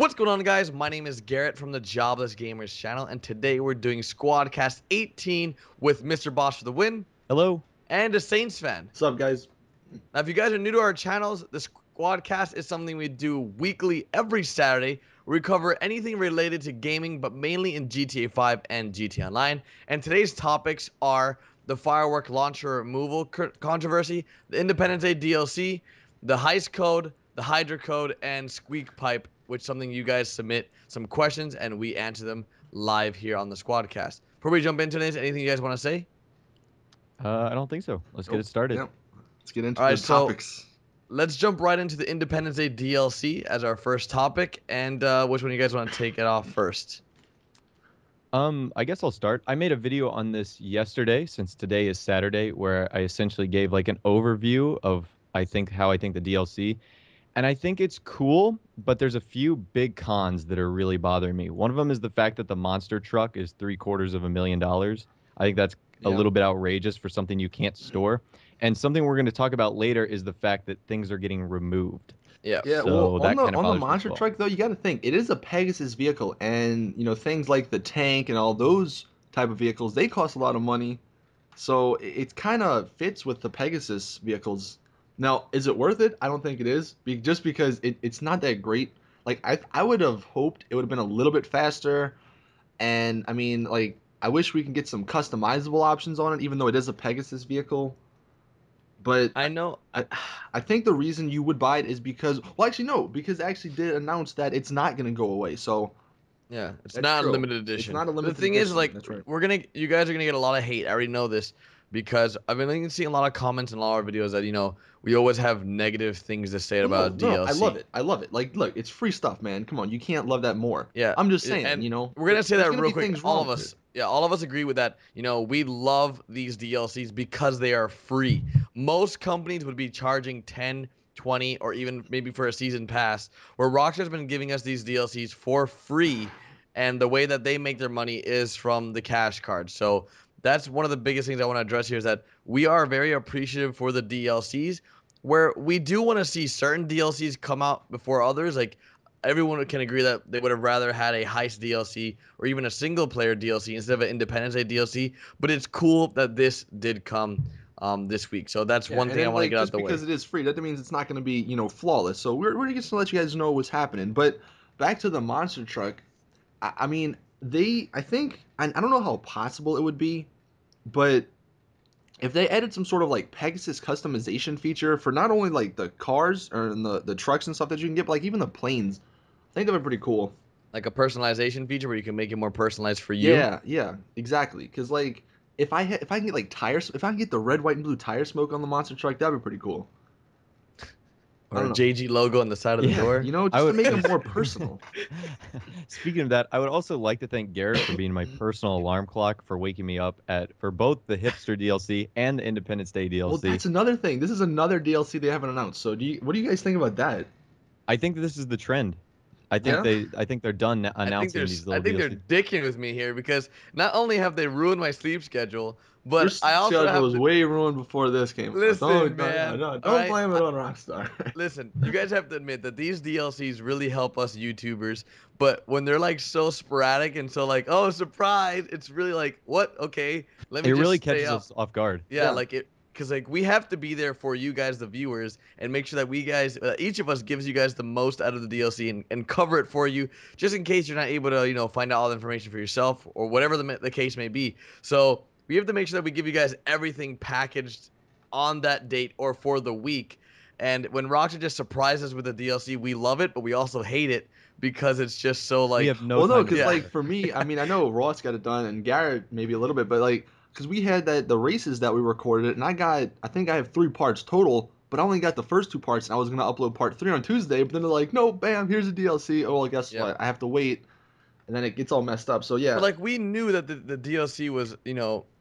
What's going on, guys? My name is Garrett from the Jobless Gamers channel, and today we're doing Squadcast 18 with Mr. Boss for the win. Hello. And a Saints fan. What's up, guys? Now, if you guys are new to our channels, the Squadcast is something we do weekly every Saturday. We cover anything related to gaming, but mainly in GTA 5 and GTA Online. And today's topics are the Firework launcher removal controversy, the Independence Day DLC, the Heist code, the Hydra code, and Squeak pipe, which is something you guys submit some questions and we answer them live here on the Squadcast. Before we jump into this, anything you guys want to say? I don't think so. Let's get it started. Yep. Let's get into All right, the topics. Let's jump right into the Independence Day DLC as our first topic. And which one you guys want to take it off first? I guess I'll start. I made a video on this yesterday, since today is Saturday, where I essentially gave like an overview of how I think the DLC. And I think it's cool, but there's a few big cons that are really bothering me. One of them is the fact that the monster truck is $750,000. I think that's a little bit outrageous for something you can't store. And something we're going to talk about later is the fact that things are getting removed. Yeah. So well, on the monster truck though, you got to think it is a Pegasus vehicle, and things like the tank and all those type of vehicles, they cost a lot of money. So it kind of fits with the Pegasus vehicles. Now, is it worth it? I don't think it is, just because it's not that great. Like I would have hoped it would have been a little bit faster, and I mean, like, I wish we can get some customizable options on it, even though it is a Pegasus vehicle. But I know. I think the reason you would buy it is because, well, actually no, because it actually did announce that it's not going to go away. So yeah, it's that's not a true. limited edition. It's not a limited The thing edition. is, like, That's right. you guys are gonna get a lot of hate. I already know this because I've been seeing a lot of comments in a lot of our videos that we always have negative things to say about DLC. No, I love it. I love it. Like, look, it's free stuff, man. Come on, you can't love that more. Yeah, I'm just saying, and we're gonna say that real quick. All of us, yeah, all of us agree with that. We love these DLCs because they are free. Most companies would be charging 10, 20, or even maybe for a season pass. Where Rockstar's been giving us these DLCs for free, and the way that they make their money is from the cash card. So that's one of the biggest things I want to address here is that we are very appreciative for the DLCs, where we do want to see certain DLCs come out before others. Like, everyone can agree that they would have rather had a Heist DLC or even a single player DLC instead of an Independence Day DLC. But it's cool that this did come this week. So that's one thing I want to get out the way. Just because it is free, that means it's not going to be, flawless. So we're just going to let you guys know what's happening. But back to the monster truck. I mean, I don't know how possible it would be, but if they added some sort of like Pegasus customization feature for not only like the cars or the trucks and stuff that you can get, but like even the planes, I think that would be pretty cool. Like a personalization feature where you can make it more personalized for you. Yeah, exactly. Because like if I can get like tires, if I can get the red, white, and blue tire smoke on the monster truck, that'd be pretty cool. Or a JG logo on the side of the door. Just to make it more personal. Speaking of that, I would also like to thank Garrett for being my personal alarm clock for waking me up for both the Hipster DLC and the Independence Day DLC. Well, that's another thing. This is another DLC they haven't announced. So what do you guys think about that? I think this is the trend. I think they're done announcing these little DLCs. I think they're dicking with me here because not only have they ruined my sleep schedule, but Your I also schedule was way ruined before this came. Listen, don't blame it on Rockstar. Listen, you guys have to admit that these DLCs really help us YouTubers, but when they're like so sporadic and so like, oh, surprise, it's really like, what? Okay, let me. It just really stay catches up. us off guard. Yeah, like it. Because like we have to be there for you guys, the viewers, and make sure that we guys, each of us, gives you guys the most out of the DLC and cover it for you, just in case you're not able to, find out all the information for yourself or whatever the case may be. So we have to make sure that we give you guys everything packaged on that date or for the week. And when Rockstar just surprises us with the DLC, we love it, but we also hate it because it's just so like. We have no time. Because like for me, I mean, I know Ross got it done and Garrett maybe a little bit, but like. Because we had the races that we recorded, and I think I have 3 parts total, but I only got the first 2 parts, and I was going to upload part 3 on Tuesday, but then they're like, no, bam, here's a DLC. Oh, well, guess what? I have to wait, and then it gets all messed up, so yeah. But, like, we knew that the DLC was, it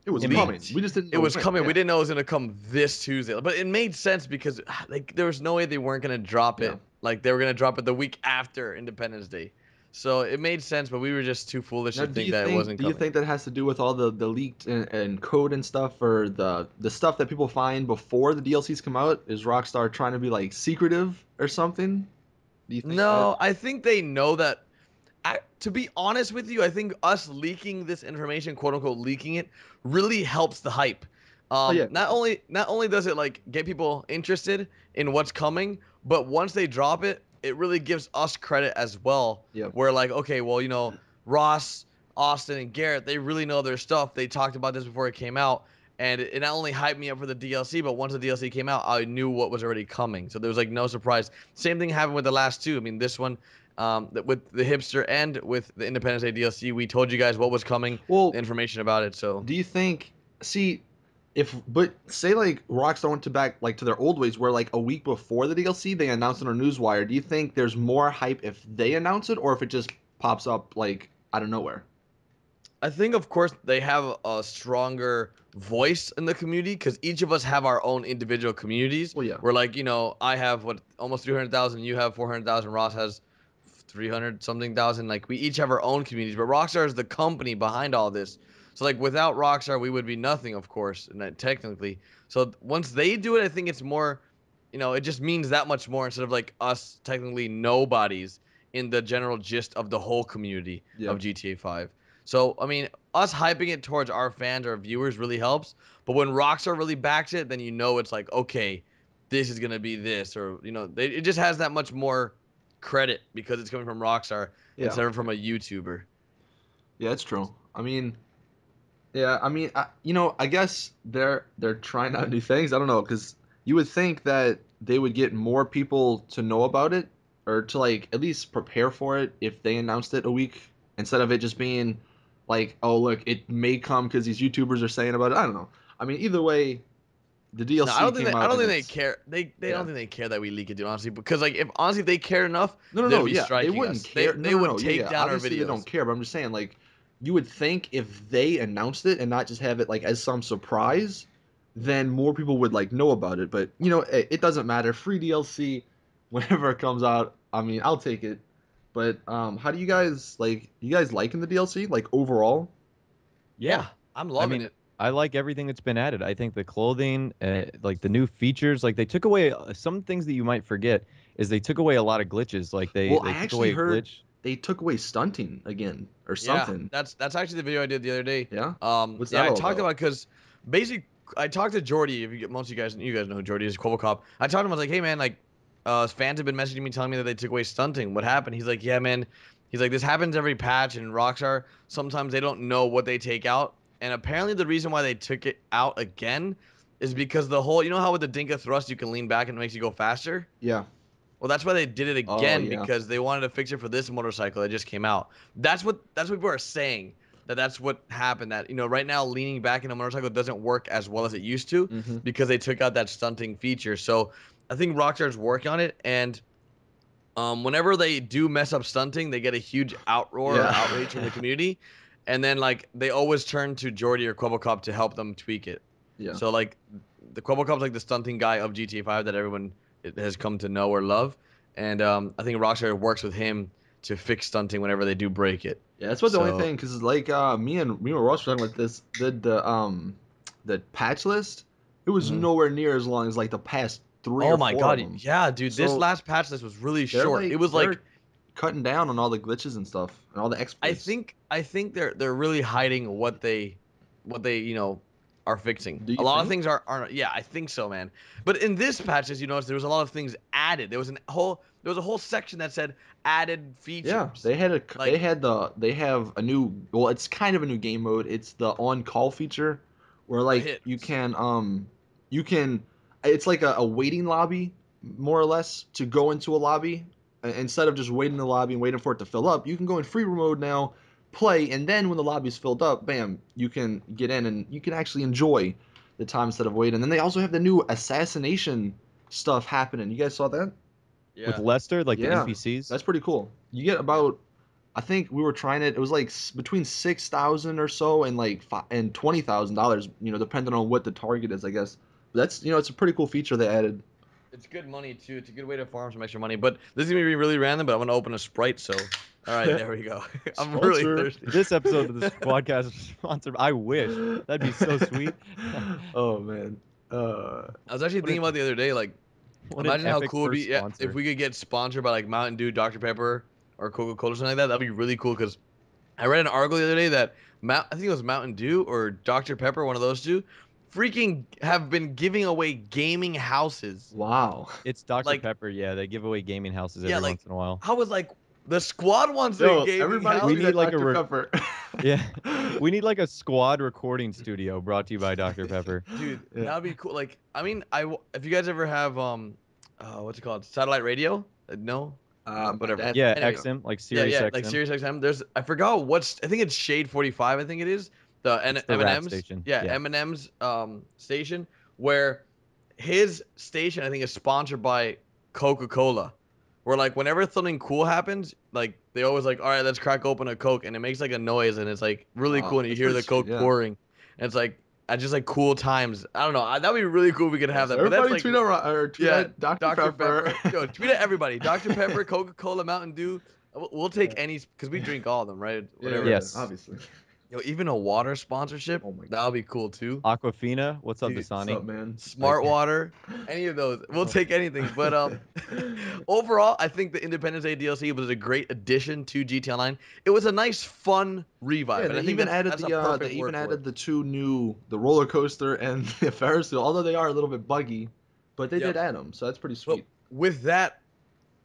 was coming. We just didn't know it was coming. Yeah. We didn't know it was going to come this Tuesday. But it made sense because, like, there was no way they weren't going to drop it. Like, they were going to drop it the week after Independence Day. So it made sense, but we were just too foolish to think that it wasn't coming. Do you think that has to do with all the leaked and code and stuff, or the stuff that people find before the DLCs come out? Is Rockstar trying to be like secretive or something? Do you think No, I think they know that. To be honest with you, I think us leaking this information, quote unquote, leaking it, really helps the hype. Oh yeah, Not only does it like get people interested in what's coming, but once they drop it, it really gives us credit as well. yeah, Where like, okay, well, Ross, Austin, and Garrett, they really know their stuff. They talked about this before it came out, and it not only hyped me up for the DLC, but once the DLC came out, I knew what was already coming. So there was like no surprise. Same thing happened with the last two. I mean, this one, with the hipster and with the Independence Day DLC, we told you guys what was coming, Well, information about it. So do you think? See, but say like Rockstar went to back like to their old ways, where like a week before the DLC they announced it on Newswire. Do you think there's more hype if they announce it, or if it just pops up like out of nowhere? I think, of course, they have a stronger voice in the community because each of us have our own individual communities. Well, yeah, We're like, I have what almost 300,000, you have 400,000, Ross has 300 something thousand. Like we each have our own communities, but Rockstar is the company behind all this. So like without Rockstar, we would be nothing, of course, and technically. So once they do it, I think it's more, it just means that much more instead of like us technically nobodies in the general gist of the whole community yeah, of GTA 5. So, I mean, us hyping it towards our fans or viewers really helps. But when Rockstar really backs it, then it's like, okay, this is going to be this. Or, it just has that much more credit because it's coming from Rockstar yeah, instead of from a YouTuber. yeah. It's true. I mean, yeah, I mean, I guess they're trying out new things. I don't know, because you would think that they would get more people to know about it or to like at least prepare for it if they announced it a week instead of it just being like, oh look, it may come because these YouTubers are saying about it. I don't know. I mean, either way, the No, I DLC don't think came they, I out don't and think they it's care. They yeah. don't think they care that we leak it, dude, honestly. Because like, if they cared enough, No, no, they'd no. be Yeah, they striking wouldn't us. They care. No, they no, would no. Yeah, take yeah. down our Obviously, they videos. don't care. But I'm just saying, like, you would think if they announced it and not just have it like as some surprise, then more people would like know about it. But it doesn't matter. Free DLC, whenever it comes out. I mean, I'll take it. But how do you guys like? You guys liking the DLC like overall? Yeah. Yeah, I'm I loving mean, it. I like everything that's been added. I think the clothing, like the new features, like they took away some things that you might forget is they took away a lot of glitches. Like they Well, I they took actually away a heard glitch. they took away stunting again or Yeah, something. that's actually the video I did the other day. Yeah. What's Yeah, that I all talked about? about because basically I talked to Jordy. If most of you guys know who Jordy is, Quibble Cop. I talked to him. I was like, hey man, like, fans have been messaging me telling me that they took away stunting. What happened? He's like, yeah man. He's like, this happens every patch, and Rockstar sometimes they don't know what they take out, and apparently the reason why they took it out again is because the whole, how with the Dinka thrust you can lean back and it makes you go faster. Yeah. Well, that's why they did it Oh again yeah. because they wanted to fix it for this motorcycle that just came out. That's what people are saying. That's what happened. That right now leaning back in a motorcycle doesn't work as well as it used to Mm-hmm. because they took out that stunting feature. So I think Rockstar's working on it, and whenever they do mess up stunting, they get a huge outroar or Yeah. outrage from the community, and then like they always turn to Jordy or Quabblecop to help them tweak it. Yeah. So like the Quabblecop's like the stunting guy of GTA 5 that everyone has come to know or love, and I think Rockstar works with him to fix stunting whenever they do break it. Yeah, that's what the only So thing, because like me and Ross were talking about this, the patch list, it was mhm. nowhere near as long as like the past three Oh or my four of God, them. yeah, dude, this So last patch list was really they're short. It like was like they're cutting down on all the glitches and stuff and all the I exploits. think I think they're really hiding what they are fixing. Do A you lot of think? things are yeah, I think so, man. But in this patch, as you notice, there was a lot of things added. There was a whole section that said added Yeah, features. Like they have a new, well, it's kind of a new game mode. It's the on call feature where the like hits. you can it's like a waiting lobby more or less to go into a lobby. Instead of just waiting in the lobby and waiting for it to fill up, you can go in free mode now, play, and then when the lobby's filled up, bam, you can get in and you can actually enjoy the time instead of waiting. And then they also have the new assassination stuff happening. You guys saw that? With Yeah. Lester, like the Yeah, NPCs. that's pretty cool. You get Yeah. about, I think we were trying it. It was like between 6,000 or so and like and $20,000. Depending on what the target is, I guess. But that's it's a pretty cool feature they added. It's good money too. It's a good way to farm some extra money. But this is gonna be really random, but I'm gonna open a Sprite, so all right, there we go. I'm really Sponsor. thirsty. This episode of the Squadcast is sponsored. I wish that'd be so sweet. Oh man. Uh, I was actually What thinking if about the other day, like What an Imagine how epic cool it'd first be if sponsor. we could get sponsored by like Mountain Dew, Dr. Pepper, or Coca-Cola or something like that. That'd be really cool because I read an article the other day that I think it was Mountain Dew or Dr. Pepper, one of those two, freaking have been giving away gaming houses. Wow. It's Dr. Like, Pepper. Yeah, they give away gaming houses yeah, every like once in a while. I was like, the squad wants a Yo, gaming everybody house. We tweet need at like a Dr. Pepper. Yeah, we need like a squad recording studio brought to you by Dr. Pepper. Dude, Yeah. that'd be cool. Like, I mean, if you guys ever have what's it called, satellite radio? No, My whatever. dad- Yeah, Anyway, XM, like yeah, Sirius yeah, XM. like Sirius XM. I forgot I think it's Shade 45. I think it is the It's the rap Eminem's. station. Yeah, Yeah. Eminem's station where his station I think is sponsored by Coca-Cola. Where like whenever something cool happens, like they always like, all right, let's crack open a Coke, and it makes like a noise, and it's like really cool, and you that's hear pretty the sweet, Coke yeah. pouring, and it's like just like cool times. I don't know. That'd be really cool if we could have So that. But that's everybody like tweet yeah, at Dr. Dr. Pepper. Pepper. Yo, tweet at everybody. Dr. Pepper, Coca-Cola, Mountain Dew. We'll take any because we drink all of them, right? Whatever. Yes. Obviously. Yo, even a water sponsorship. Oh my God. That'll be cool too. Aquafina, what's up, Dude, What's Dasani? up, man? Smart water, any of those. We'll take anything. But overall, I think the Independence Day DLC was a great addition to GTA Online. It was a nice, fun revive. Yeah, and they I think even that's, added that's a the perfect they word even for added it. the two new the roller coaster and the Ferris wheel. Although they are a little bit buggy, but they Yep. did add them, so that's pretty Well, sweet. with that,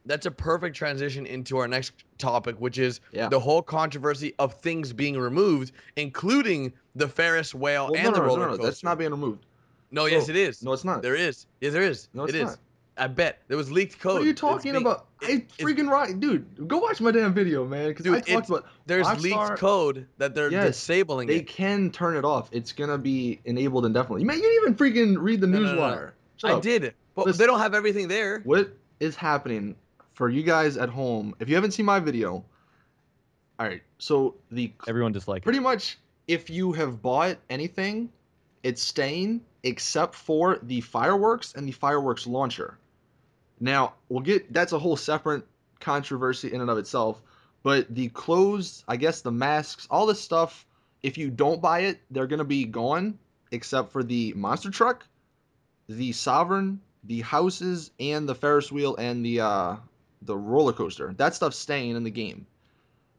that's a perfect transition into our next topic, which is Yeah. the whole controversy of things being removed, including the Ferris whale Well, and the roller no, coaster. that's not being removed. No, So- yes, it is. No, it's not. There is. Yes, there is. No, it's It is. not. I bet there was leaked code. What are you It's talking being- about? it- I freaking right, dude. Go watch my damn video, man. Because I Dude, talked about there's Rockstar, leaked code that they're Yes, disabling they it. can turn it off. It's gonna be enabled indefinitely. Man, you didn't even freaking read the No, no, no, no. newswire. Shut I up. did, but Listen. they don't have everything there. What is happening for you guys at home? If you haven't seen my video, all right. So Everyone disliked it. pretty much if you have bought anything, it's staying except for the fireworks and the fireworks launcher. Now that's a whole separate controversy in and of itself. But the clothes, I guess the masks, all this stuff, if you don't buy it, they're gonna be gone, except for the monster truck, the Sovereign, the houses, and the Ferris wheel and the roller coaster. That stuff's staying in the game.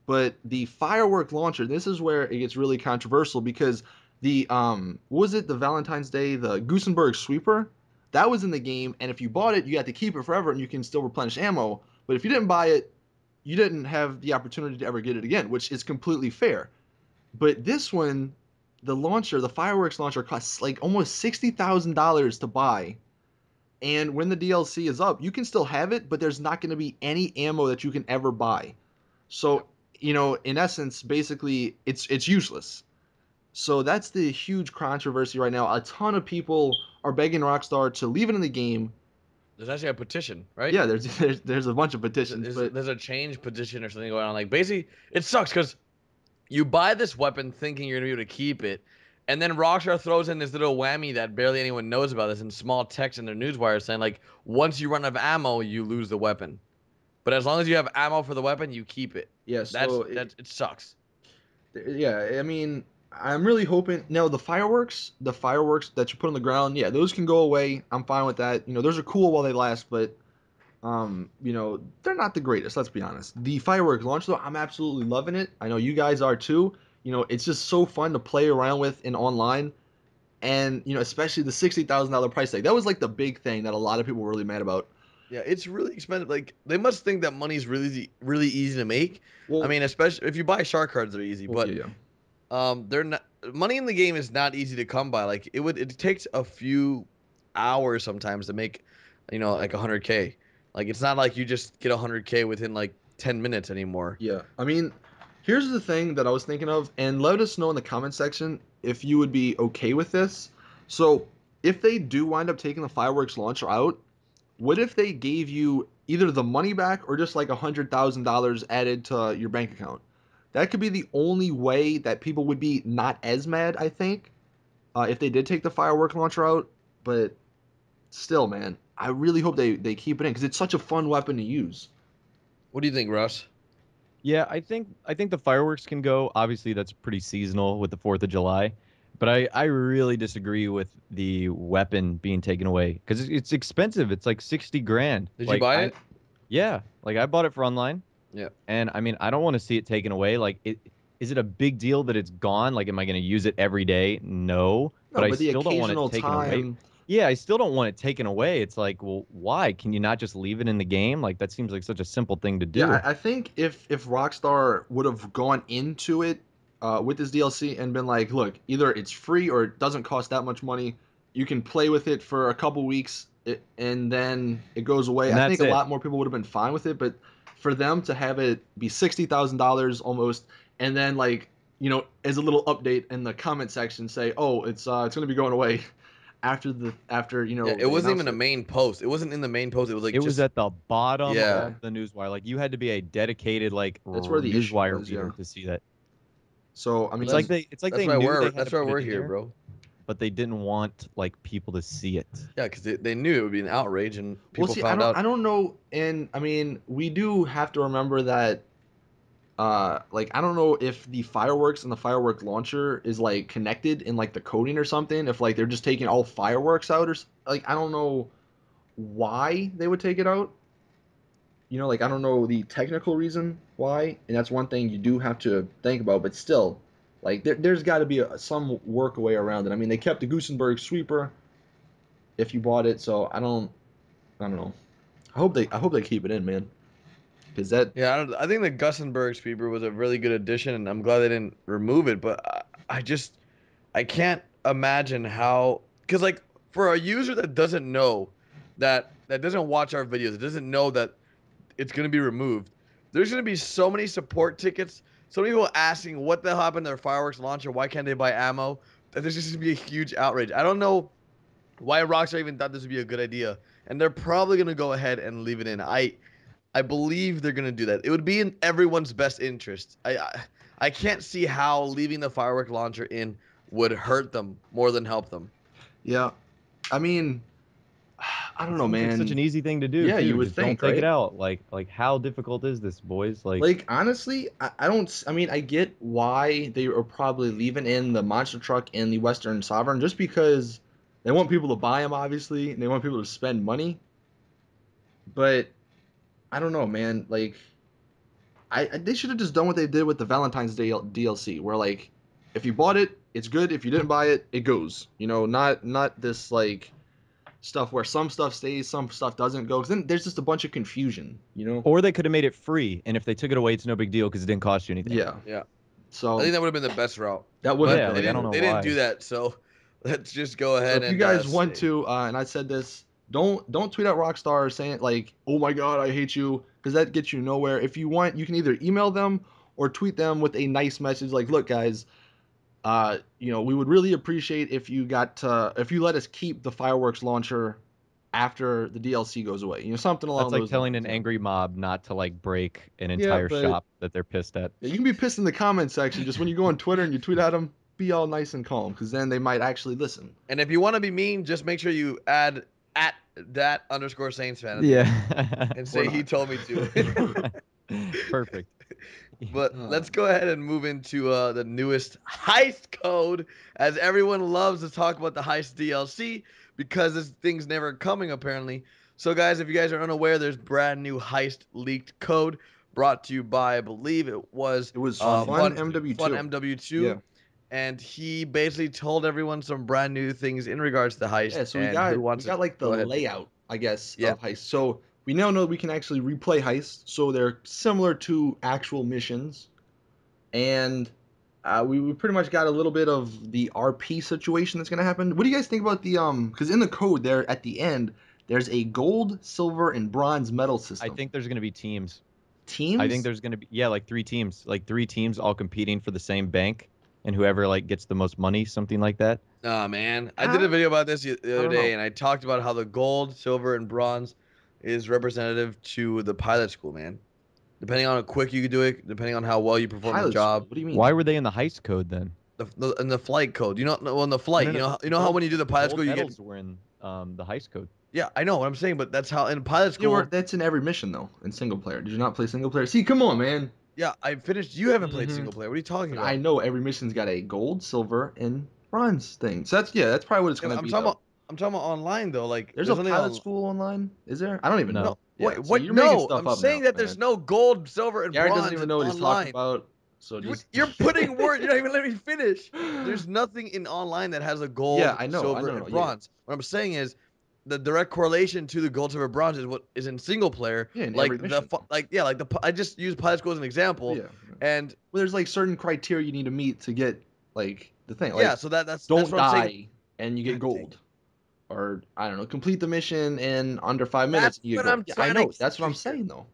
But the firework launcher, this is where it gets really controversial because the what was it, the Valentine's Day, the Gusenberg sweeper, that was in the game, and if you bought it, you had to keep it forever and you can still replenish ammo. But if you didn't buy it, you didn't have the opportunity to ever get it again, which is completely fair. But this one, the launcher, the fireworks launcher costs like almost $60,000 to buy. And when the DLC is up, you can still have it, but there's not going to be any ammo that you can ever buy. So, in essence, basically, it's useless. So that's the huge controversy right now. A ton of people are begging Rockstar to leave it in the game. There's actually a petition, right? Yeah, there's a bunch of petitions, but There's a change petition or something going on. Like basically, it sucks because you buy this weapon thinking you're gonna be able to keep it, and then Rockstar throws in this little whammy that barely anyone knows about this in small text in their newswire saying like, once you run out of ammo, you lose the weapon. But as long as you have ammo for the weapon, you keep it. yeah, so It sucks. yeah, I mean, I'm really hoping now the fireworks that you put on the ground, yeah, those can go away. I'm fine with that. Those are cool while they last, but they're not the greatest, let's be honest. The fireworks launch though, I'm absolutely loving it. I know you guys are too. It's just so fun to play around with in online. And, especially the $60,000 price tag. That was like the big thing that a lot of people were really mad about. Yeah, it's really expensive. Like they must think that money's really easy to make. Well, I mean, especially if you buy shark cards, they're easy. well, But yeah. they're not. Money in the game is not easy to come by. Like it takes a few hours sometimes to make, like 100K. Like it's not like you just get 100K within like 10 minutes anymore. Yeah, I mean, here's the thing that I was thinking of, and let us know in the comment section if you would be okay with this. So, if they do wind up taking the fireworks launcher out, what if they gave you either the money back or just like $100,000 added to your bank account? That could be the only way that people would be not as mad, I think, if they did take the firework launcher out. But still, man, I really hope they keep it in because it's such a fun weapon to use. What do you think, Russ? Yeah, I think the fireworks can go. Obviously, that's pretty seasonal with the 4th of July. But I really disagree with the weapon being taken away because it's expensive. It's like 60 grand. Did you Like buy it? yeah, like I bought it for online, Yeah. and I mean I don't want to see it taken away. Like is it a big deal that it's gone? Like am I going to use it every day? No, but No, I but the still don't want it occasional taken away. time. Yeah, I still don't want it taken away. It's like, well, why? Can you not just leave it in the game? Like that seems like such a simple thing to Yeah, do. I think if Rockstar would have gone into it with this DLC and been like, look, either it's free or it doesn't cost that much money. You can play with it for a couple weeks and then it goes away. And I that's think a it. lot more people would have been fine with it. But for them to have it be $60,000 almost, and then like as a little update in the comment section say, oh, it's going to be going away after Yeah, it they wasn't announced even a it. main post. It wasn't in the main post. It was like It was just at the bottom yeah. of the newswire. Like you had to be a dedicated like That's where the issue newswire was, yeah. reader to see that. So I Well, mean, It's like that's they why knew we're they had to that's why put we're it in here, there, bro. but they didn't want like people to see it. Yeah, because they knew it would be an outrage and well, people see, found out. I don't know, and I mean, we do have to remember that, like, I don't know if the fireworks and the firework launcher is like connected in like the coding or something. If like they're just taking all fireworks out, like I don't know why they would take it out. Like I don't know the technical reason why, and that's one thing you do have to think about. But still, like there's got to be some work way around it. I mean, they kept the Gusenberg sweeper if you bought it, so I don't know. I hope they keep it in, man. Because that Yeah, I think the Gussenberg sweeper was a really good addition, and I'm glad they didn't remove it. But I can't imagine how, because like for a user that doesn't know that doesn't watch our videos, it doesn't know that it's gonna be removed. There's gonna be so many support tickets, so many people asking what the hell happened to their fireworks launcher, why can't they buy ammo? That there's just gonna be a huge outrage. I don't know why Rockstar even thought this would be a good idea, and they're probably gonna go ahead and leave it in. I believe they're gonna do that. It would be in everyone's best interest. I can't see how leaving the firework launcher in would hurt them more than help them. yeah. I mean, I don't It know, seems like such man. an easy thing to do Yeah, you too. would Just don't think, take it right? out. Like how difficult is this, boys? Like Like honestly, I don't. I mean, I get why they are probably leaving in the monster truck and the Western Sovereign just because they want people to buy them, obviously, and they want people to spend money. But I don't know, man. Like, they should have just done what they did with the Valentine's Day DLC, where like, if you bought it, it's good. If you didn't buy it, it goes. Not this like stuff where some stuff stays, some stuff doesn't go. 'Cause then there's just a bunch of confusion. or they could have made it free, and if they took it away, it's no big deal because it didn't cost you anything. Yeah. Yeah, I So think that would have been the best route. that would have But Yeah, been. like I don't know they didn't do why. that, so let's just go So ahead if you and guys want say, to, and I said this, don't tweet at Rockstar saying like, "Oh my God, I hate you," because that gets you nowhere. If you want, you can either email them or tweet them with a nice message like, "Look, guys, we would really appreciate if if you let us keep the fireworks launcher after the DLC goes away. Something along That's like those telling lines." an Yeah. angry mob not to like break an Yeah, entire but shop that they're pissed at. yeah, you can be pissed in the comment section. Just when you go on Twitter and you tweet at them, be all nice and calm, because then they might actually listen. and if you want to be mean, just make sure you add at that underscore Saintsfan at the end Yeah. and Or say he not. told me to. Perfect. But Uh, let's go ahead and move into the newest heist code, as everyone loves to talk about the heist DLC because this thing's never coming apparently. So guys, if you guys are unaware, there's brand new heist leaked code brought to you by, I believe it was it was Fun Fun MW2. Fun MW2. Yeah. MW2, and he basically told everyone some brand new things in regards to the Yeah, heist. so And who we wants to got like the go ahead? layout, I guess, Yeah. of Heist. So we now know we can actually replay Heist, so they're similar to actual missions, and we pretty much got a little bit of the RP situation that's gonna happen. What do you guys think about the Because in the code there at the end, there's a gold, silver, and bronze medal I system. think there's gonna be teams. I think Teams? there's gonna be like three teams all competing for the same bank, and whoever like gets the most money, something like that. Oh man, I did a Uh, video about this the I other don't know. day, and I talked about how the gold, silver, and bronze is representative to the pilot school, man. Depending on how quick you can do it, depending on how well you perform the Pilot school. job, What do you Why mean? were they in the heist code then? and the flight code. Well, in the No, flight, no, no. you know how when you do the The pilot gold school, you get. medals were in the heist code. Yeah, I know what I'm saying, but that's how in pilot school. That's in every mission though. In single player, did you not play single player? See, come on, man. Yeah, I finished. You haven't played Hmm. single player. What are you talking But I about? know every mission's got a gold, silver, and bronze thing. So that's probably what it's Yeah, gonna be though. I'm talking about online though. Like There's a there's something pilot on. school online. Is there? I don't even No. know. No, Yeah. wait, So what? you're making No, stuff I'm up now, saying that there's man. no gold, silver, and Garrett doesn't bronze even in know what he's talking online. about. So just. You're putting words. You're not even letting me finish. There's nothing in online that has a Yeah, gold, I know. silver, and Yeah, bronze. What I'm saying is, the direct correlation to the gold, silver, bronze is what is in single player. yeah. In every Like mission. I just used pilot school as an example, Yeah. and Well, there's like certain criteria you need to meet to get like the thing. yeah, Like so that's don't what I'm saying. die and you get God dang gold. it. Or I don't know, complete the mission in under 5 minutes That's and you get what gold. I'm Yeah, I trying to know. get That's what to I'm here. saying though.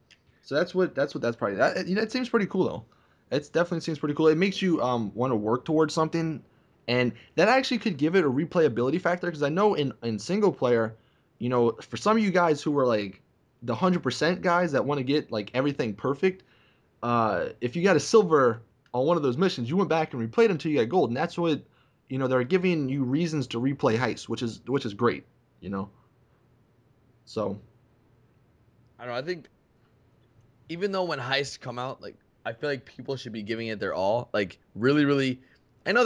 So that's probably that. It seems pretty cool though. It definitely seems pretty cool. It makes you want to work towards something, and that actually could give it a replayability factor because I know in single player, for some of you guys who are like the 100% guys that want to get like everything perfect, if you got a silver on one of those missions, you went back and replayed until you got gold, and that's what they're giving you reasons to replay Heist, which is great, you know. So I don't know. I think even though when heists come out, like I feel like people should be giving it their all. Like really, really. I know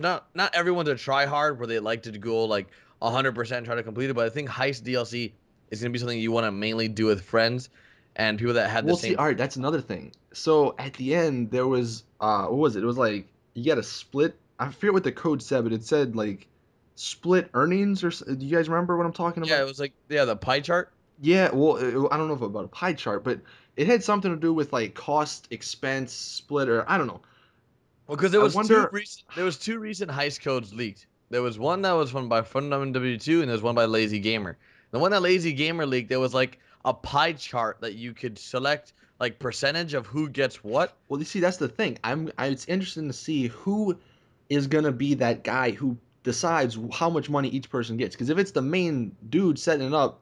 not everyone's a try hard where they like to go like 100% try to complete it, but I think heist DLC is gonna be something you want to mainly do with friends and people that have the we'll see. same. All right, that's another thing. So at the end there was what was it? It was like you got to split. I forget what the code said, but it said like split earnings do you guys remember what I'm talking Yeah, about? it was like the pie chart. Yeah, well, I don't know if about a pie chart, but it had something to do with like cost expense split or I don't know. Well, because I wonder. there was two recent heist codes leaked. There was one that was from by Fundamental W2, and there's one by Lazy Gamer. The one that Lazy Gamer leaked, there was like a pie chart that you could select like percentage of who gets what. Well, you see, that's the thing. It's interesting to see who is gonna be that guy who decides how much money each person gets. Because if it's the main dude setting it up,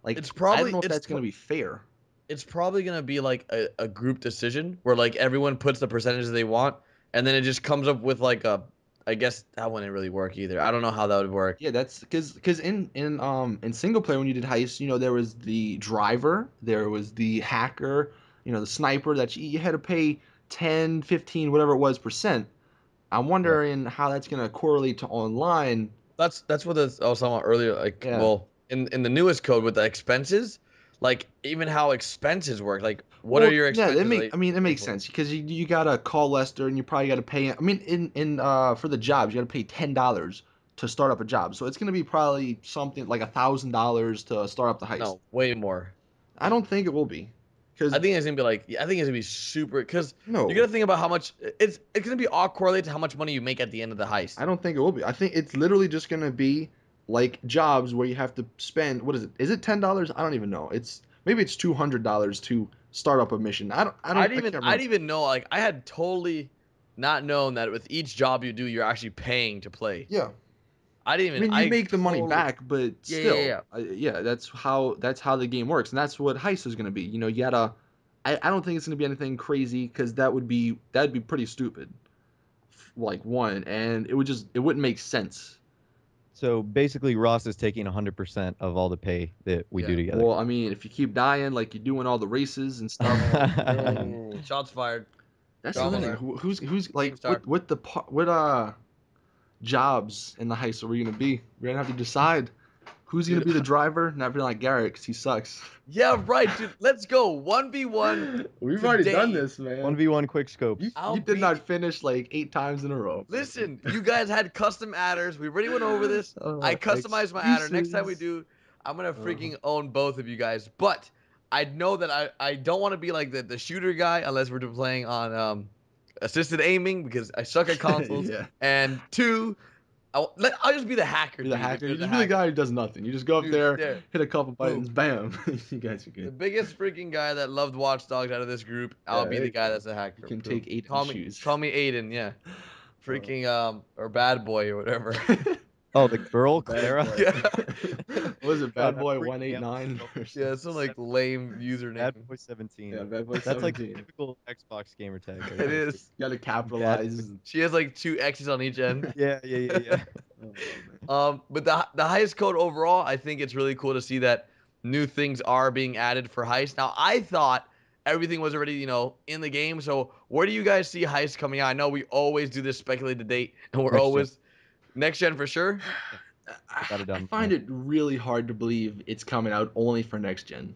like It's I don't probably know if that's gonna be fair. it's probably gonna be like a group decision where like everyone puts the percentages they want, and then it just comes up with like a. I guess that wouldn't really work either. I don't know how that would work. Yeah, that's because in single player when you did heist, there was the driver, there was the hacker, the sniper that you had to pay 10, 15, whatever it was percent. I'm Right. wondering how that's gonna correlate to online. That's what I was talking about earlier. Like, Yeah. well, in the newest code with the expenses, like even how expenses work. Like, what are Well, your yeah, expenses? Like, I mean it pay makes for? sense because you gotta call Lester and you probably gotta pay. I mean in for the jobs you gotta pay $10 to start up a job, so it's gonna be probably something like $1,000 to start up the heist. No, way more. I don't think it will be, I because think it's gonna be like, I think it's gonna be super because you no, gotta think about how much it's gonna be all correlated to how much money you make at the end of the heist. I don't think it will be. I think it's literally just gonna be like jobs where you have to spend what is it? Is it $10? I don't even know. Maybe it's $200 to start up a mission. I can't I'd remember. even know like I had totally not known that with each job you do, you're actually paying to play. Yeah. I didn't I even mean, you I make the money totally back, but yeah. still, yeah, that's how the game works, and that's what Heist is gonna be. You gotta. I don't think it's gonna be anything crazy because that'd be pretty stupid. Like one, and it wouldn't make sense. So basically, Ross is taking 100% of all the pay that we Yeah. do together. Well, I mean, if you keep dying like you do in all the races and stuff, Oh then no! Shots fired. that's the other Drama thing. alert. Who's like SeamStar. what jobs in the heist are we gonna be? We're gonna have to decide who's gonna Dude, be the driver. Not be like Garrett because he sucks. yeah, right, dude. Let's go 1v1 We've already done today. this, man. 1v1 quick You, scopes. I'll you did beat not finish like 8 times in a row. Listen, you guys had custom adders. We already went over this. I customized my adder. Next time we Excuses. do, I'm gonna Uh-huh. freaking own both of you guys. But I know that I don't want to be like the shooter guy unless we're playing on assisted aiming because I suck at consoles. Yeah. And two, I'll just be the hacker, Be the dude. If hacker. You there's a just be the hacker, guy who does nothing. You just go up dude. there, There, hit a couple buttons, boom. bam. You guys are The good. biggest freaking guy that loved Watch Dogs out of this group, I'll Yeah, be there the you guy go. that's a You hacker. can Boom. take Aiden's shoes. Call me Aiden, yeah. Uh, Freaking or bad boy or whatever. Oh, the girl, bad Clara. boy. Yeah. What was it? God, Bad I'm boy freaking out 189 myself. or Yeah, something. some like lame Bad username. Boy 17. Yeah, Bad Boy That's like the 17. typical Xbox gamer tag right It there. is. You gotta Bad Boy. capitalize. She has like two X's on each end. Yeah. Oh, man. But the highest code overall, I think it's really cool to see that new things are being added for Heist. Now, I thought everything was already, in the game. So where do you guys see Heist coming out? I know we always do this speculated date, and we're Next gen. always Next gen for sure. Got it I done. find it really hard to believe it's coming out only for next gen.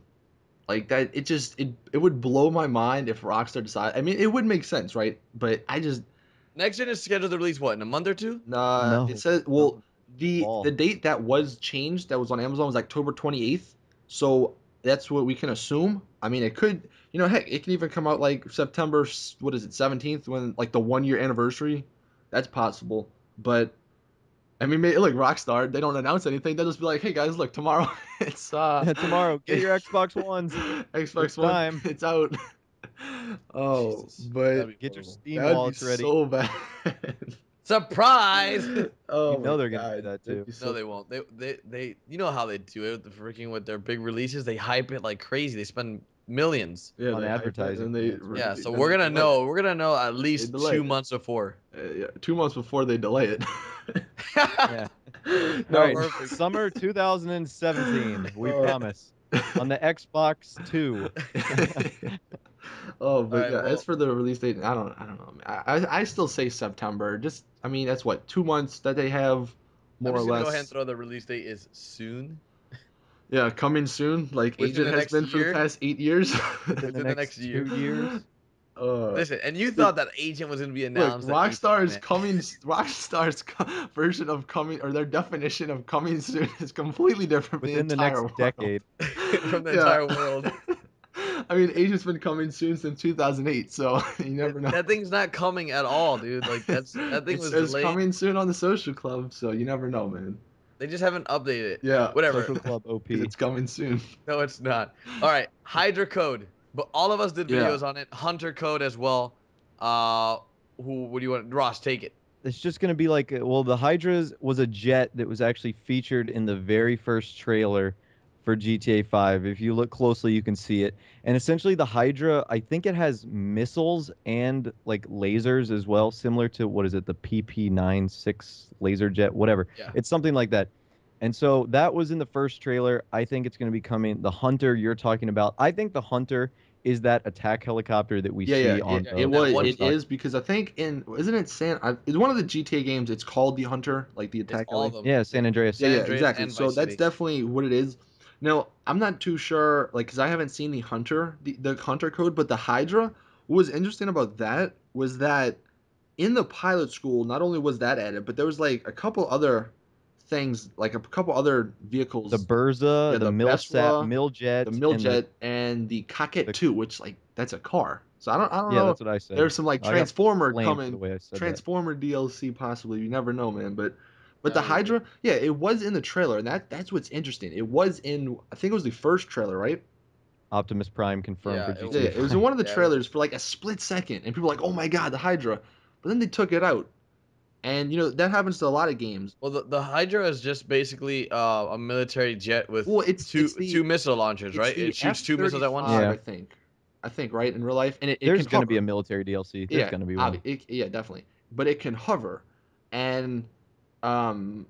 Like that, it would blow my mind if Rockstar decided. I mean, it would make sense, right? But I just Next gen is scheduled to release what, in a month or two? No. It says well the Fall. date that was changed that was on Amazon was October 28th. So that's what we can assume. I mean, it could, heck, it can even come out like September, what is it, 17th, when like the 1 year anniversary. That's possible. But I mean, look, Rockstar, they don't announce anything. They'll just be like, "Hey guys, look, tomorrow it's Tomorrow, get your Xbox Ones. Xbox It's One, time. it's out." Oh, Jesus, but that'd be Get your horrible. Steam that would be wallets ready. so bad. Surprise! Oh You know my they're gonna do God, that, that'd too. be No, so they won't. They you know how they do it with the freaking with their big releases. They hype it like crazy. They spend millions. yeah, On they hype it advertising, and yeah, they that's right. Yeah, so then we're they gonna delay it. know. We're gonna know at least delay 2 it. months before. Yeah, 2 months before they delay it. Yeah. All No. right, Perfect. summer 2017. We Uh, promise. On the Xbox 2. Oh, All but right, yeah, as well, for the release date, I don't know. I still say September. Just, I mean, that's what, 2 months that they have, I'm more or just gonna go ahead and less. throw the release date is soon, Yeah, coming soon, like within Agent the has next been for the year. past 8 years. Within the Within the next next year. 2 years. Listen, and you Look, thought that Agent was gonna be look, announced at E3, Rockstar's man. coming, version of coming, or their definition of coming soon is completely different from the Within the entire next world. decade. From the Yeah. entire world. I mean, Agent's been coming soon since 2008, so you never know. That thing's not coming at all, dude. Like that thing It was says delayed. coming soon on the social club, so you never know, man. They just haven't updated it. Yeah, Whatever. Social Club OP. because it's coming soon. No, it's not. All right, Hydra Code. But all of us did Yeah. videos on it. Hunter Code as well. What do you want? Ross, take it. It's just going to be like, well, the Hydras was a jet that was actually featured in the very first trailer for GTA 5. If you look closely, you can see it. And essentially, the Hydra, I think it has missiles and like lasers as well, similar to what is it, the PP-96 laser jet, whatever. Yeah. It's something like that. And so that was in the first trailer. I think it's going to be coming. The Hunter you're talking about, I think the Hunter is that attack helicopter that we Yeah, see yeah, on it, the it that was. one It Watch Dogs. is because I think isn't it it's one of the GTA games. It's called the Hunter, like the It's attack all heli. of them. Yeah, San Andreas. Yeah, San yeah, Andreas exactly. and So Vice that's City. definitely what it is. Now, I'm not too sure, like, because I haven't seen the Hunter, the Hunter code, but the Hydra. What was interesting about that was that in the pilot school, not only was that added, but there was like a couple other things, like a couple other The vehicles. Burza, Yeah, the the Besra, Miljet, the and Miljet, and the Cocket the 2, which like that's a car. So I don't yeah, know. that's what I said. There's some like I got Transformer flamed for the coming, way I said that. Transformer DLC possibly. You never know, man. But the That'd be Hydra, yeah, it was in the trailer, and that's what's interesting. It was in, I think it was the first trailer, right? Optimus Prime confirmed Yeah, for it Yeah, GTA it was 5. in one of the Yeah, it was trailers for like a split second, and people were like, "Oh my God, the Hydra!" But then they took it out, and that happens to a lot of games. Well, the Hydra is just basically a military jet with Well, two missile launchers, it's right? the It shoots two missiles at once. F-35, Yeah. I think, right, in real life, and it There's can gonna be hover. a military DLC. There's Yeah, gonna be one. yeah, definitely. But it can hover, and um,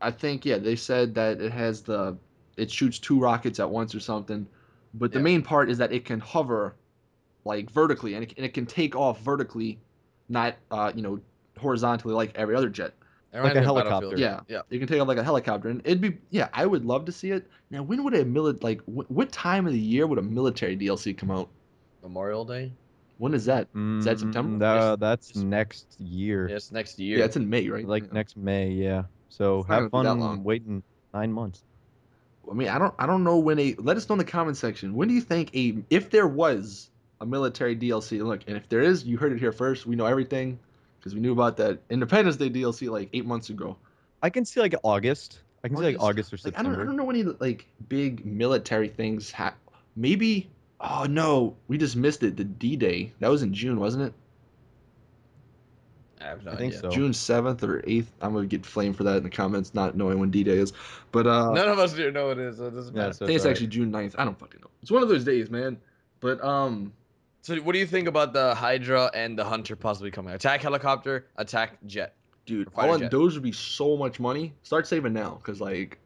I think yeah, they said that it shoots two rockets at once or something. But the Yeah. main part is that it can hover like vertically, and it can take off vertically, not horizontally like every other jet. It Like reminds a me of Battlefield. helicopter. Yeah, Yeah. it can take off like a helicopter, and it'd be yeah. I would love to see it. Now, when would what time of the year would a military DLC come out? Memorial Day. When is that? Is that September? That's Just- next year. Yes, next Yeah, year. it's in May, right? Like Yeah. next May, yeah. So It's not have gonna be that fun long. waiting 9 months. I mean, I don't know when let us know in the comment section. When do you think if there was a military DLC? Look, and if there is, you heard it here first. We know everything because we knew about that Independence Day DLC like 8 months ago. I can see like August. I can see like August. August or Like I don't September. know any like big military things. Maybe. Oh no, we just missed it. The D-Day that was in June, wasn't it? I have no I think idea. so. June 7th or 8th. I'm gonna get flamed for that in the comments, not knowing when D-Day is. But None of us do know what it is, so it doesn't Yeah, matter. so I think it's all right. actually June 9th. I don't fucking know. It's one of those days, man. But So, what do you think about the Hydra and the Hunter possibly coming? Attack helicopter, attack jet. dude, Or fighter jet. those would be so much money. Start saving now, cause like,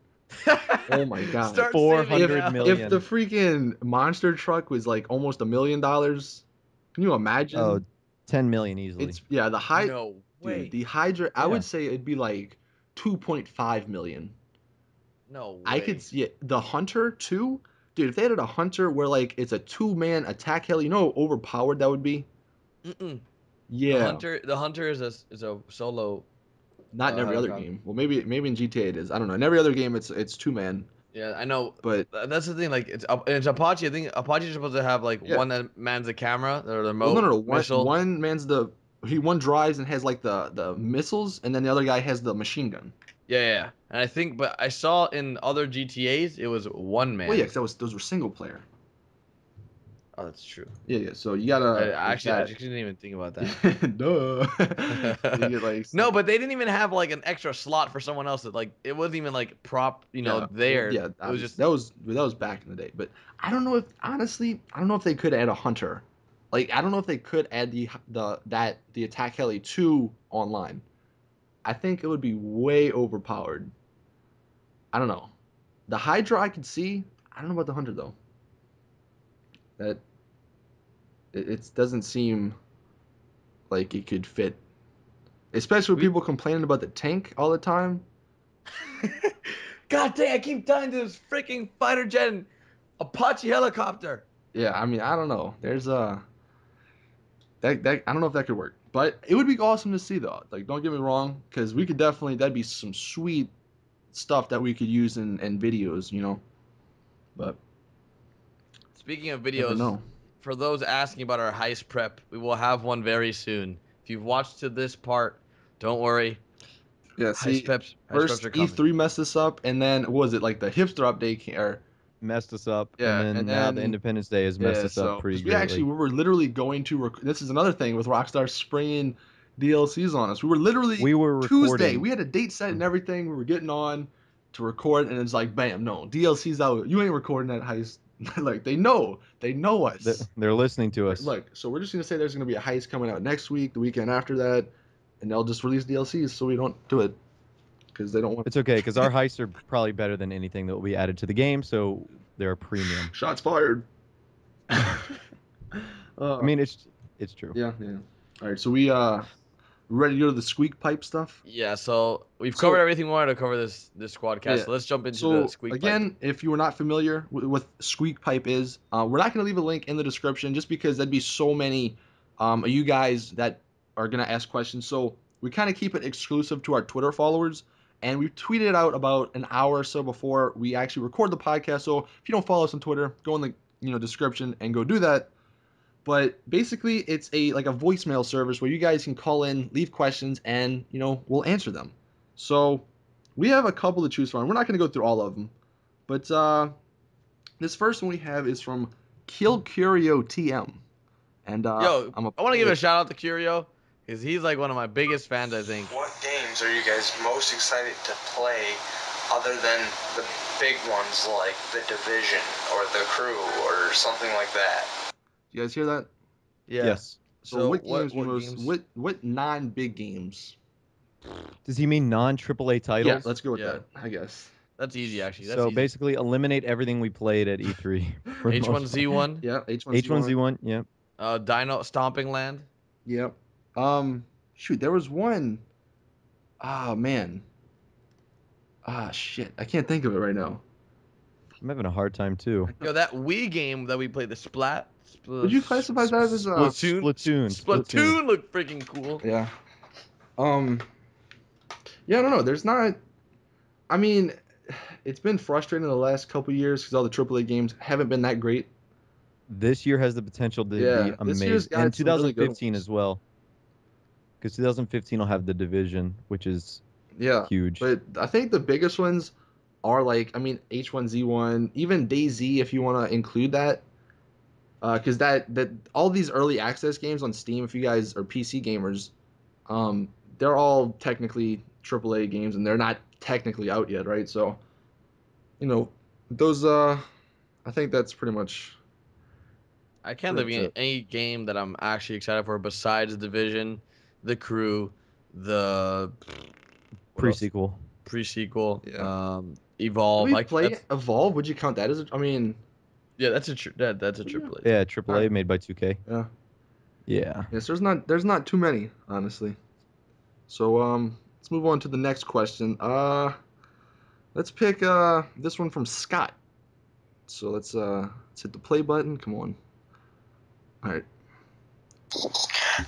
oh my God. Start 400 saving now. million. if the freaking monster truck was like almost $1 million, can you imagine? Oh, 10 million easily. It's the Hydra. No way. Dude, the Hydra. I Yeah. would say it'd be like 2.5 million. No way. I could see it. The Hunter too, dude. If they added a Hunter where like it's a 2-man attack heli, you know how overpowered that would be. Mm-mm. Yeah, The hunter is a solo. not in every other Helicopter. game. Well, maybe in GTA it is. I don't know. In every other game, it's 2-man. Yeah, I know. But That's the thing. Like it's Apache. I think Apache is supposed to have like Yeah. one that mans the camera or the well, no. missile. One man's one drives and has like the missiles, and then the other guy has the machine gun. Yeah. And I think, but I saw in other GTA's it was one man. Well, yeah, because those were single player. Oh, that's true. Yeah. So you gotta. I just didn't even think about that. Duh. You get, like, No, but they didn't even have like an extra slot for someone else. That like it wasn't even like prop, there. Yeah, It was just that was back in the day. But I don't know if honestly, I don't know if they could add a hunter. Like I don't know if they could add the attack heli to online. I think it would be way overpowered. I don't know. The Hydra I could see. I don't know about the hunter though. That it doesn't seem like it could fit. Especially with people complaining about the tank all the time. God dang, I keep dying to this freaking fighter jet and Apache helicopter. Yeah, I mean, I don't know. There's that I don't know if that could work, but it would be awesome to see though. Like, don't get me wrong, because we could that'd be some sweet stuff that we could use in videos. But Speaking of never videos, know. for those asking about our heist prep, we will have one very soon. If you've watched to this part, don't worry. Yeah, see, Heist preps first are coming. E3 messed this up, and then what was it like the hipster update? Messed us up, Yeah, and then now the Independence Day has messed us up pretty 'cause greatly. we were literally going to. This is another thing with Rockstar springing DLCs on us. We were literally Tuesday. recording. We had a date set and everything. We were getting on to record, and it's like, bam, no DLCs out. You ain't recording that heist. Like they know us. They're listening to us. Look, so we're just gonna say there's gonna be a heist coming out next week, the weekend after that, and they'll just release DLCs so we don't do it because they don't want. It's okay, because our heists are probably better than anything that will be added to the game, so they're premium. Shots fired. I mean, it's true. Yeah. All right, so we ready to go to the squeak pipe stuff? Yeah, so we've covered everything we wanted to cover this Squadcast. Yeah. So let's jump into So the Squeak again, pipe. if you were not familiar with what squeak pipe is, we're not going to leave a link in the description just because there'd be so many of you guys that are going to ask questions. So we kind of keep it exclusive to our Twitter followers, and we tweeted it out about an hour or so before we actually record the podcast. So if you don't follow us on Twitter, go in the description and go do that. But basically, it's a voicemail service where you guys can call in, leave questions, and we'll answer them. So we have a couple to choose from. We're not going to go through all of them, but this first one we have is from Kill Curio TM, and Yo, I want to give a shout out to Curio because he's like one of my biggest fans, I think. What games are you guys most excited to play other than the big ones like The Division or The Crew or something like that? You guys hear that? Yeah. Yes. So what what non-big games? Does he mean non-AAA titles? Yeah, let's go with Yeah. that. I guess. That's easy, actually. That's So easy. basically, eliminate everything we played at E3. for the most part. H1Z1, Yeah, H1Z1. H1Z1, yeah. Dino Stomping Land. Yep. Shoot, there was one. Ah, man. Ah, shit. I can't think of it right now. I'm having a hard time too. Yo, that Wii game that we played, the Splat. Would you classify that as a Splatoon? Splatoon looked freaking cool. Yeah. Yeah, I don't know. There's not. I mean, it's been frustrating the last couple years because all the AAA games haven't been that great. This year has the potential to Yeah, be this year's amazing, got and some really good 2015 ones. as well. Because 2015 will have the Division, which is Yeah. huge. But I think the biggest ones are H1Z1, even DayZ if you want to include that. Because that all these early access games on Steam, if you guys are PC gamers, they're all technically AAA games and they're not technically out yet, right? So, those I think that's pretty much. I can't think of any game that I'm actually excited for besides Division, The Crew, the Pre-sequel. pre-sequel, Yeah. Evolve. Did we play Evolve? Would you count that as? I mean, Yeah, that's a AAA. Yeah, AAA made by 2K. yeah. Yeah. Yes, there's not too many, honestly. So let's move on to the next question. Let's pick this one from Scott. So let's hit the play button. Come on. All right.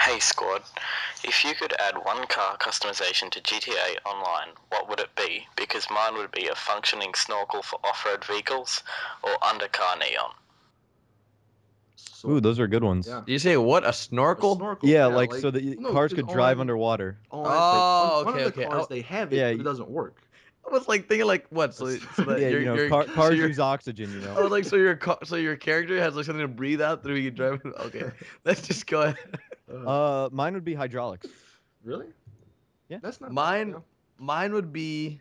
Hey squad, if you could add one car customization to GTA Online, what would it be? Because mine would be a functioning snorkel for off-road vehicles or undercar neon. So, Ooh, those are good ones. yeah. Did you say what? A A snorkel? snorkel. Yeah, like so that no, cars 'cause could drive on underwater. like Oh, one of okay, the okay. cars they have it, Yeah, but it doesn't work. I was like thinking like what? So that Yeah, you're so cars you're use oxygen, you I know. was like, so your character has like something to breathe out through you drive. Okay, let's just go ahead. Mine would be hydraulics. Really? Yeah. That's not bad. Mine, Yeah. mine would be.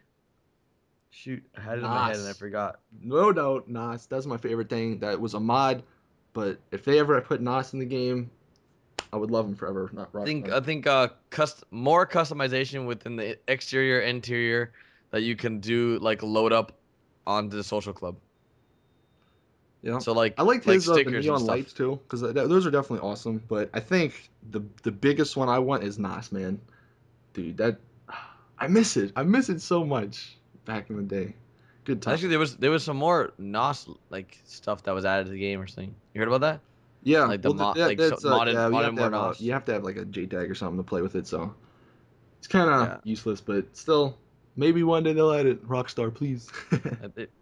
Shoot, I had it in my head and I Nas. forgot. No doubt, Nas. That's my favorite thing. That was a mod, but if they ever put Nas in the game, I would love him forever. Not Rockstar. I think more customization within the exterior interior that you can do like load up onto the social club. Yeah. So like I liked like his the stickers and neon stuff. lights too, because those are definitely awesome. But I think the biggest one I want is Nas, man. Dude, that I miss it. I miss it so much back in the day. Good time. Actually, there was some more NOS like stuff that was added to the game or something. You heard about that? Yeah, Like the well, mod, like that's yeah. modded more You NOS. have to have like a JTAG or something to play with it. So it's kind of Yeah, useless, but still, maybe one day they'll add it. Rockstar, please.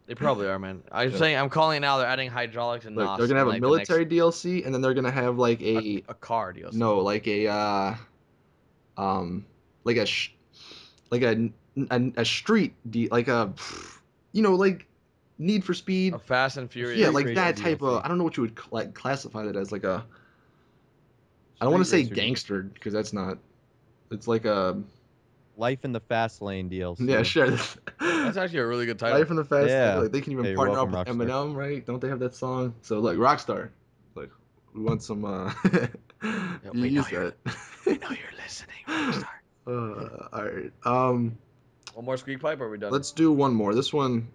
they probably are, man. I'm Yeah. saying I'm calling it now. They're adding hydraulics and Look, they're NOS gonna in have a like the next military DLC, and then they're gonna have like a car DLC. no, like a um, like a like a street like a like Need for Speed. A Fast and A Furious. Yeah, street like racer that type of. DLC. I don't know what you would like classify that as. Like a. I don't want to Street say racer gangster because that's not. It's like a. Life in the Fast Lane DLC. Yeah, sure. That's actually a really good title. Life in the Fast Lane. Yeah. Like they can even Hey, you're partner up welcome, with Rockstar. Eminem, right? Don't they have that song? So like Rockstar, like we want some. Yeah, you we know use that. we know you're listening, Rockstar. All right. One more squeak pipe, or are we done? Let's do one more. This one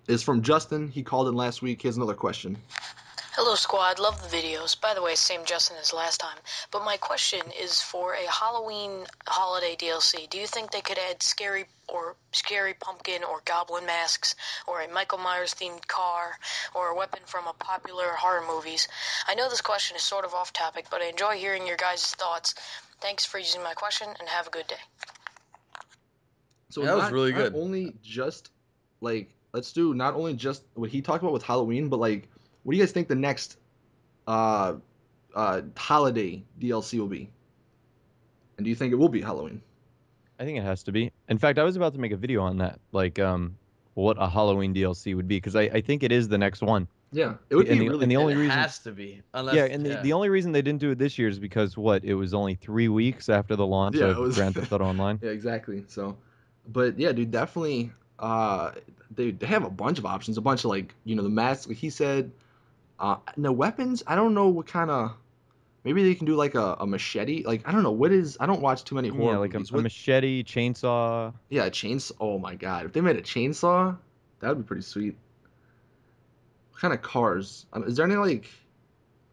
is from Justin. He called in last week. He has another question. Hello, squad. Love the videos. By the way, same Justin as last time. But my question is for a Halloween holiday DLC. Do you think they could add scary pumpkin or goblin masks, or a Michael Myers themed car, or a weapon from a popular horror movies? I know this question is sort of off topic, but I enjoy hearing your guys' thoughts. Thanks for using my question, and have a good day. So Yeah, that was really not good. only just like let's do not only just what he talked about with Halloween, but like what do you guys think the next holiday DLC will be? And do you think it will be Halloween? I think it has to be. In fact, I was about to make a video on that, like what a Halloween DLC would be, because I think it is the next one. Yeah, it would And be the- really and the cool. only It reason- has to be, unless Yeah, and the only reason they didn't do it this year is because it was only 3 weeks after the launch Yeah, of it was- Grand Theft Auto Online. Yeah, exactly. So, but yeah, dude, definitely. They have a bunch of options, a bunch of like the masks. Like he said, no weapons. I don't know what kind of. Maybe they can do like a machete. Like I don't know what is. I don't watch too many horror Yeah, like movies. a machete, chainsaw. Yeah, a chainsaw. Oh my god, if they made a chainsaw, that would be pretty sweet. What kind of cars? Is there any like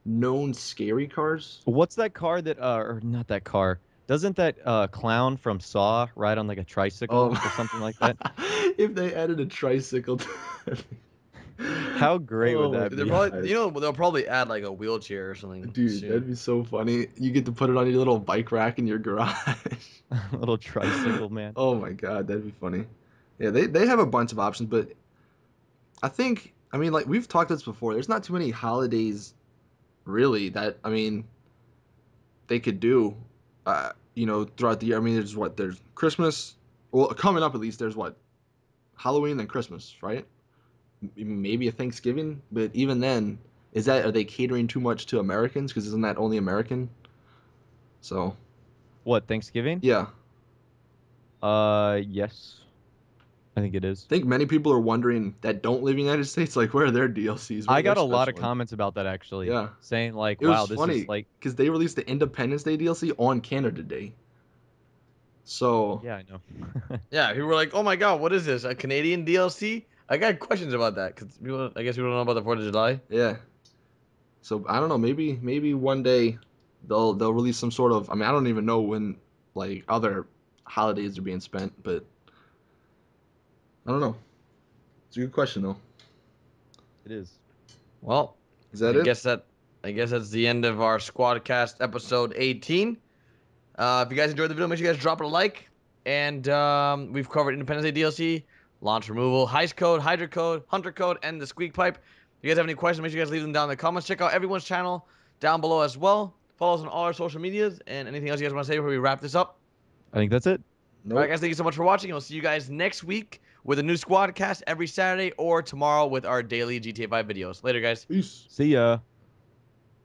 known scary cars? What's that car that or not that car? Doesn't that clown from Saw ride on like a tricycle or something like that? If they added a tricycle. How great Oh would my that they're be? probably they'll probably add like a wheelchair or something. Dude, soon. that'd be so funny. You get to put it on your little bike rack in your garage. Little tricycle man. Oh my god, that'd be funny. Yeah, they have a bunch of options, but I mean like we've talked this before. There's not too many holidays really that they could do throughout the year. I mean there's Christmas. Well, coming up at least there's Halloween and Christmas, right? Maybe a Thanksgiving, but even then, are they catering too much to Americans? Because isn't that only American? So What, Thanksgiving? yeah, Yes. I think it is. I think many people are wondering that don't live in the United States, like where are their DLCs? What I are their got a lot of special ones? comments about that actually. Yeah, Saying like, it was wow, this funny is like because they released the Independence Day DLC on Canada Day. So yeah, I know. Yeah, people were like, "Oh my God, what is this? A Canadian DLC?" I got questions about that because I guess people don't know about the 4th of July. yeah, so I don't know. Maybe one day they'll release some sort of. I mean, I don't even know when like other holidays are being spent, but I don't know. It's a good question though. It is. Well, Is that I it? guess that's the end of our Squadcast episode 18. If you guys enjoyed the video, make sure you guys drop it a like. And we've covered Independence Day DLC, launch removal, Heist code, Hydra code, Hunter code, and the Squeak pipe. If you guys have any questions, make sure you guys leave them down in the comments. Check out everyone's channel down below as well. Follow us on all our social medias. And anything else you guys want to say before we wrap this up? I think that's it. All right, Nope. guys, thank you so much for watching. We'll see you guys next week with a new Squadcast every Saturday or tomorrow with our daily GTA 5 videos. Later, guys. Peace. See ya.